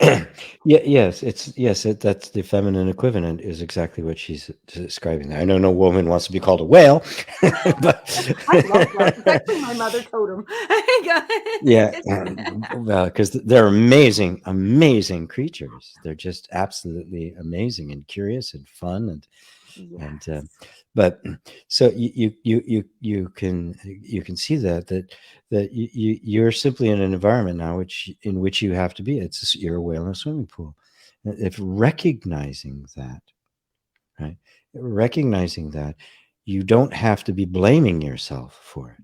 Yeah, that's the feminine equivalent is exactly what she's describing there. I know no woman wants to be called a whale, but I love that. It's actually my mother totem. yeah, well, because they're amazing, amazing creatures. They're just absolutely amazing and curious and fun and Yes. but so you can see that you're simply in an environment now in which you have to be. You're a whale in a swimming pool. If recognizing that, right, recognizing that you don't have to be blaming yourself for it.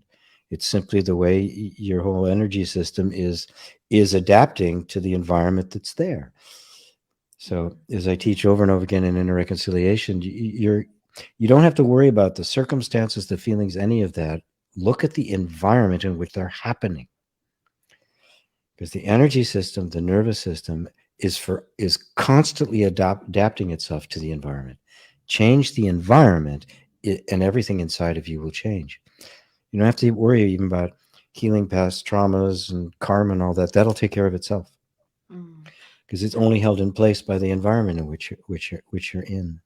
It's simply the way your whole energy system is adapting to the environment that's there. So as I teach over and over again in inner reconciliation, you don't have to worry about the circumstances, the feelings, any of that. Look at the environment in which they're happening. Because the energy system, the nervous system is constantly adapting itself to the environment. Change the environment, and everything inside of you will change. You don't have to worry even about healing past traumas and karma and all that. That'll take care of itself Mm. because it's only held in place by the environment in which you're in.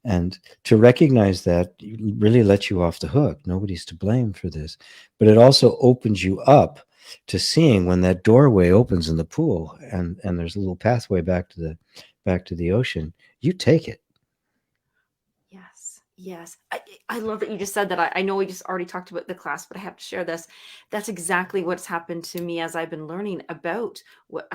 And to recognize that really lets you off the hook. Nobody's to blame for this, but it also opens you up to seeing when that doorway opens in the pool and there's a little pathway back to the ocean. You take it. Yes. Yes. I love that you just said that. I know we just already talked about the class, but I have to share this. That's exactly what's happened to me as I've been learning about what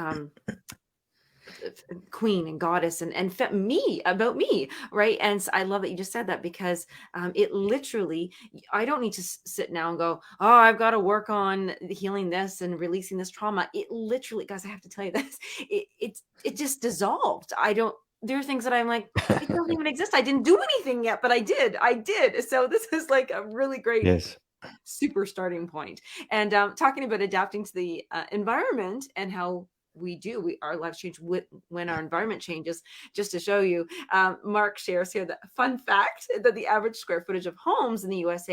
queen and goddess and me, about me, right? And I love that you just said that, because it literally, I don't need to sit now and go, oh, I've got to work on healing this and releasing this trauma. It literally, guys, I have to tell you this, it just dissolved. I don't There are things that I'm like, it doesn't even exist. I didn't do anything yet, but I did. So this is like a really great Yes. super starting point. And talking about adapting to the environment and how our lives change when our environment changes. Just to show you, Mark shares here the fun fact that the average square footage of homes in the US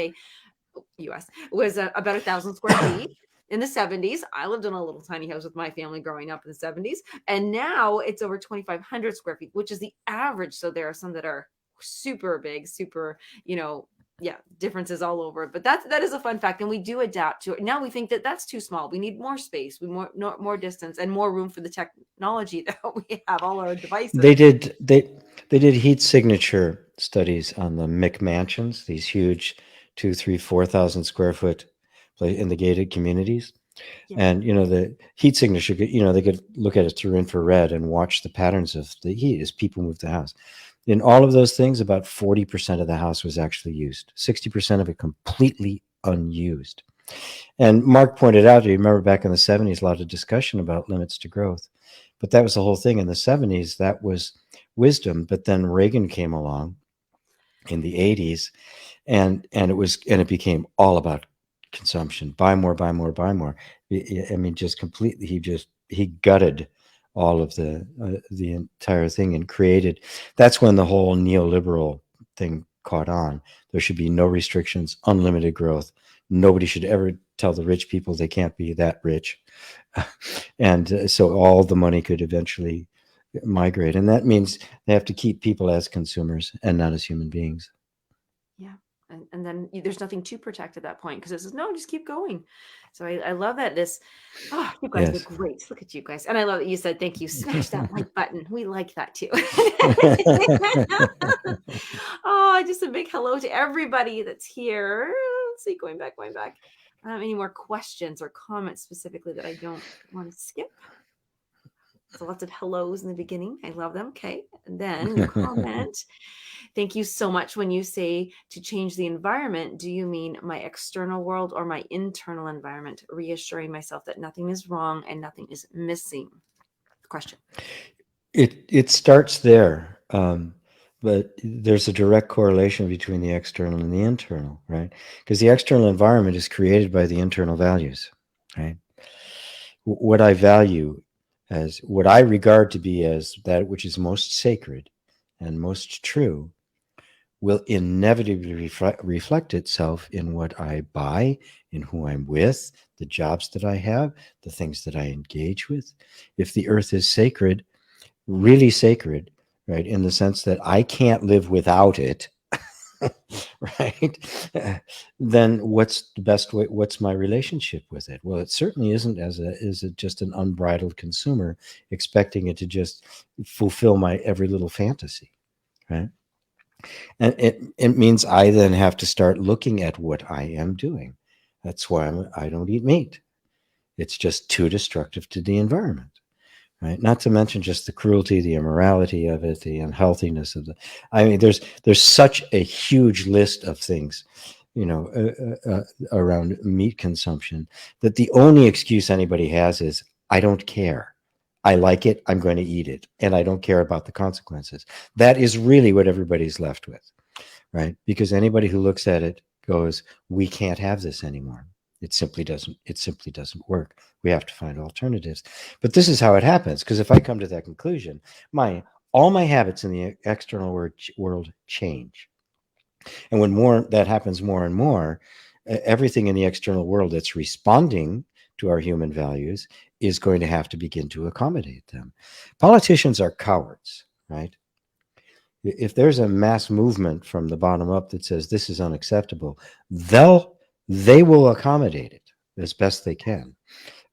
was about 1,000 square feet. In the 70s, I lived in a little tiny house with my family growing up in the 70s, and now it's over 2,500 square feet, which is the average. So there are some that are super big, super, yeah, differences all over. But that is a fun fact, and we do adapt to it. Now we think that that's too small. We need more space, more distance, and more room for the technology that we have, all our They devices. did they they did heat signature studies on the McMansions, these huge 2, 3, 4,000 square foot in the gated communities. Yeah. And the heat signature, they could look at it through infrared and watch the patterns of the heat as people move the house. In all of those things, about 40% of the house was actually used, 60% of it completely unused. And Mark pointed out, you remember back in the 70s, a lot of discussion about limits to growth. But that was the whole thing in the 70s. That was wisdom. But then Reagan came along in the 80s, and it became all about consumption. Buy more, buy more, buy more. I mean, just completely, he gutted all of the entire thing and created. That's when the whole neoliberal thing caught on. There should be no restrictions, unlimited growth. Nobody should ever tell the rich people they can't be that rich. And so all the money could eventually migrate. And that means they have to keep people as consumers and not as human beings. Yeah. And then there's nothing to protect at that point, because it says, no, just keep going. So I love that you guys are Yes. great. Look at you guys. And I love that you said, thank you. Smash that like button. We like that too. Oh, just a big hello to everybody that's here. Let's see, going back. Any more questions or comments specifically that I don't want to skip? So lots of hellos in the beginning. I love them. Okay. And then you comment. Thank you so much. When you say to change the environment, do you mean my external world or my internal environment? Reassuring myself that nothing is wrong and nothing is missing. Question. It starts there. but there's a direct correlation between the external and the internal, right? Because the external environment is created by the internal values, right? What I value as what I regard to be as that which is most sacred and most true will inevitably reflect itself in what I buy, in who I'm with, the jobs that I have, the things that I engage with. If the earth is sacred, really sacred, right, in the sense that I can't live without it, right, then what's the best way? What's my relationship with it? Well, it certainly isn't is it just an unbridled consumer expecting it to just fulfill my every little fantasy, right? And it means I then have to start looking at what I am doing. That's why I don't eat meat. It's just too destructive to the environment, right? Not to mention just the cruelty, the immorality of it, the unhealthiness of the. I mean, there's such a huge list of things, around meat consumption that the only excuse anybody has is I don't care. I like it. I'm going to eat it, and I don't care about the consequences. That is really what everybody's left with, right? Because anybody who looks at it goes, we can't have this anymore. It simply doesn't work. We have to find alternatives. But this is how it happens. Because if I come to that conclusion, all my habits in the external world change. And when more that happens more and more, everything in the external world that's responding to our human values is going to have to begin to accommodate them. Politicians are cowards, right? If there's a mass movement from the bottom up that says this is unacceptable, they will accommodate it as best they can,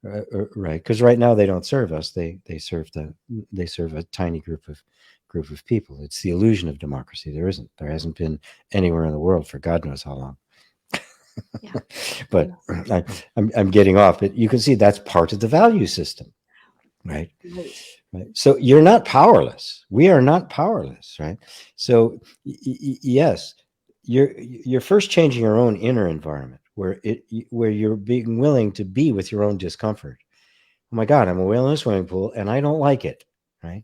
right? Because right now they don't serve us; they serve a tiny group of people. It's the illusion of democracy. There hasn't been anywhere in the world for God knows how long. Yeah. But I'm getting off. But you can see that's part of the value system, right? Right. Right. So you're not powerless. We are not powerless, right? So yes, you're first changing your own inner environment where you're being willing to be with your own discomfort. Oh my God, I'm a whale in a swimming pool and I don't like it, right?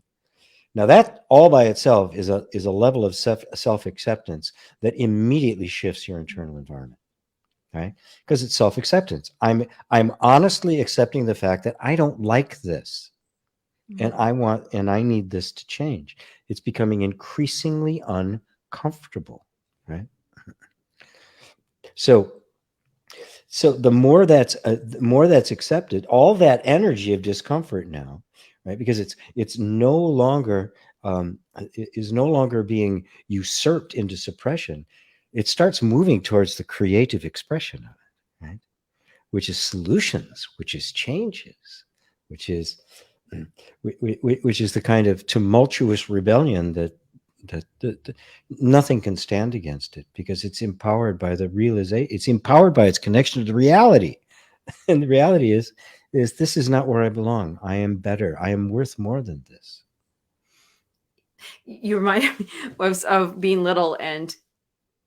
Now that all by itself is a level of self acceptance that immediately shifts your internal environment, right? Because it's self acceptance. I'm honestly accepting the fact that I don't like this and Mhm. I need this to change. It's becoming increasingly uncomfortable, right? So the more that's accepted, all that energy of discomfort now, right? Because it's no longer is no longer being usurped into suppression. It starts moving towards the creative expression of it, right? Which is solutions, which is changes, which is which is the kind of tumultuous rebellion that nothing can stand against it because it's empowered by the realization. It's empowered by its connection to the reality, and the reality is this is not where I belong. I am better. I am worth more than this. You reminded me of being little and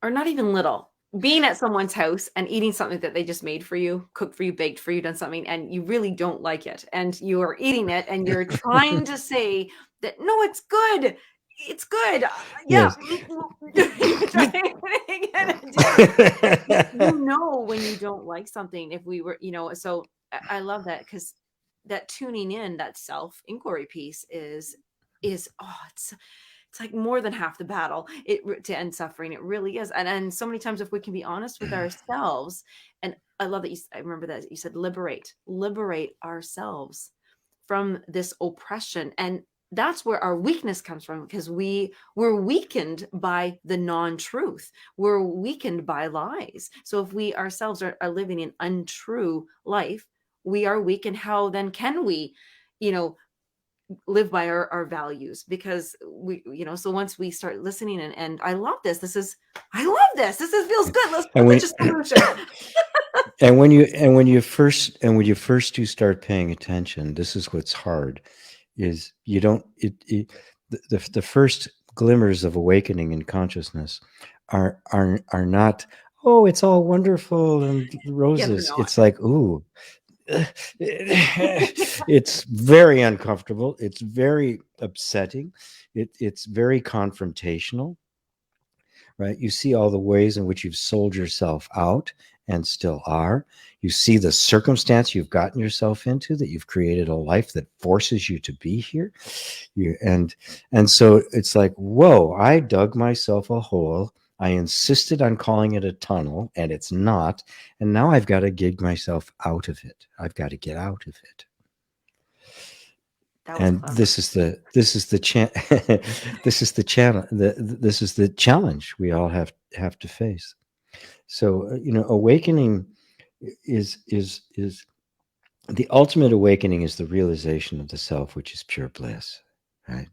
or not even little, being at someone's house and eating something that they just made for you, cooked for you, baked for you, done something, and you really don't like it. And you are eating it and you're trying to say that, no, it's good. It's good. Yeah. Yes. You're trying again and again. You know when you don't like something, if we were, so I love that because that tuning in, that self inquiry piece is oh, it's like more than half the battle to end suffering. It really is. And so many times if we can be honest with ourselves, and I love that I remember that you said liberate ourselves from this oppression. And that's where our weakness comes from because we're weakened by the non-truth. We're weakened by lies. So if we ourselves are living an untrue life, we are weak. And how then can we, you know, live by our values? Because so once we start listening and I love this feels good. Let's and put when such a solution. and when you first do start paying attention, this is what's hard is you don't the first glimmers of awakening in consciousness are not, oh, it's all wonderful and Yeah, they're roses. not. It's like, ooh, it's very uncomfortable. It's very upsetting. It's very confrontational, right? You see all the ways in which you've sold yourself out and still are. You see the circumstance you've gotten yourself into, that you've created a life that forces you to be here. And so it's like, whoa, I dug myself a hole. I insisted on calling it a tunnel, and it's not. And now I've got to gig myself out of it. I've got to get out of it. That was And clever. this is the this is the channel this is the challenge we all have to face. So awakening is the ultimate awakening, is the realization of the self, which is pure bliss, right?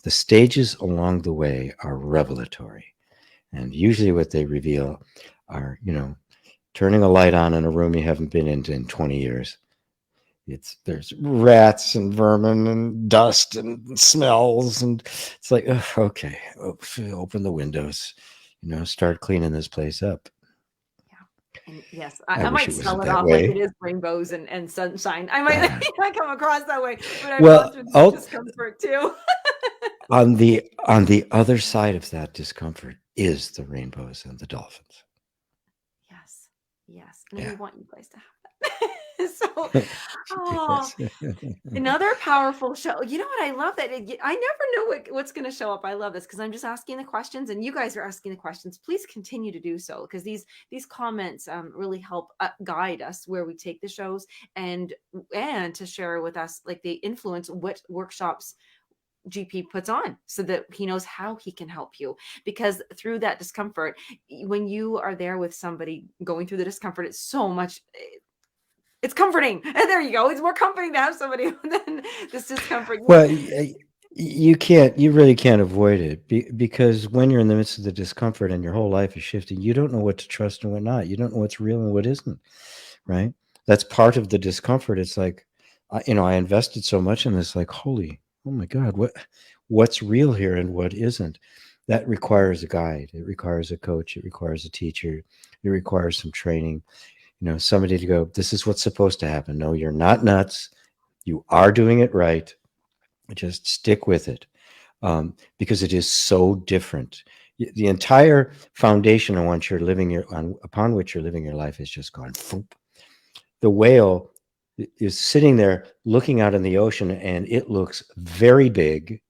The stages along the way are revelatory, and usually what they reveal are, turning a light on in a room you haven't been in 20 years. There's rats and vermin and dust and smells, and it's like, okay, open the windows, start cleaning this place up. And yes, I I wish might it wasn't sell it that off like it way. is rainbows and sunshine. I might I might come across that way, but I've gone Well, through the discomfort too. on the other side of that discomfort is the rainbows and the dolphins. Yes, yes, and we Yeah. want you guys to have that. So, oh, Yes. another powerful show. You know what? I love that. I never know what's going to show up. I love this because I'm just asking the questions, and you guys are asking the questions. Please continue to do so, because these comments really help guide us where we take the shows, and to share with us, like, they influence what workshops GP puts on, so that he knows how he can help you. Because through that discomfort, when you are there with somebody going through the discomfort, it's so much. It's comforting. And there you go. It's more comforting to have somebody than this discomfort. Well, you really can't avoid it, because when you're in the midst of the discomfort and your whole life is shifting, you don't know what to trust and what not. You don't know what's real and what isn't, right? That's part of the discomfort. It's like, I invested so much in this, like, oh my God, what's real here and what isn't? That requires a guide. It requires a coach. It requires a teacher. It requires some training. Somebody to go, this is what's supposed to happen. No, you're not nuts. You are doing it right. Just stick with it, because it is so different. The entire foundation on which you're living upon which you're living your life has just gone. Foop. The whale is sitting there looking out in the ocean, and it looks very big.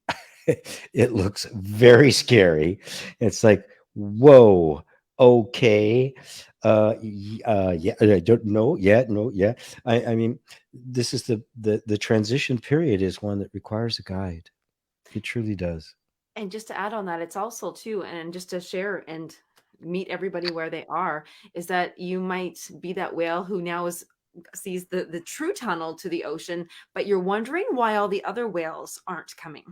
It looks very scary. It's like, whoa, okay. Yeah, I don't know. Yeah, no, yeah. I mean, this is the transition period is one that requires a guide. It truly does. And just to add on that, it's also too, and just to share and meet everybody where they are, is that you might be that whale who now sees the true tunnel to the ocean, but you're wondering why all the other whales aren't coming.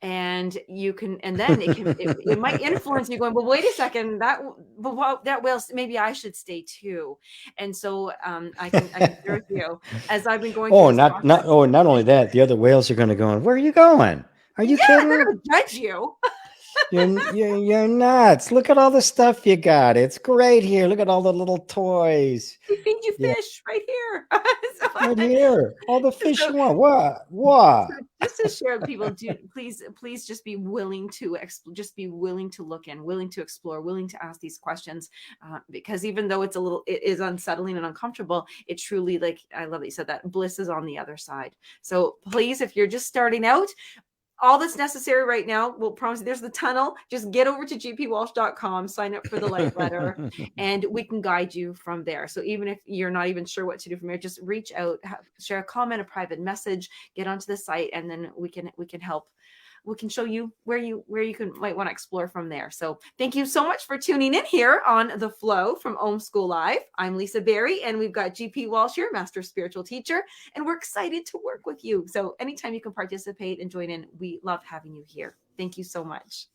And then it might influence you going, well, wait a second, that whale, maybe I should stay too. And so I can share with you, as I've been going through Oh, this process. not only that, the other whales are going to go, where are you going? Are you Yeah, they're kidding? gonna judge you. You're nuts. Look at all the stuff you got. It's great here. Look at all the little toys. We feed you Yeah, fish right here. So, right here. All the fish so you want. What? So What? just to share with people, please just be willing to look in, willing to explore, willing to ask these questions, because even though it is unsettling and uncomfortable, it truly, like, I love that you said that, bliss is on the other side. So please, if you're just starting out, all that's necessary right now, we'll promise you, there's the tunnel. Just get over to gpwalsh.com, sign up for the light letter, and we can guide you from there. So even if you're not even sure what to do from here, just reach out, share a comment, a private message, get onto the site, and then we can help. We can show you where you might want to explore from there. So thank you so much for tuning in here on The Flow from Om School Live. I'm Lisa Berry, and we've got GP Walsh here, Master Spiritual Teacher, and we're excited to work with you. So anytime you can participate and join in, we love having you here. Thank you so much.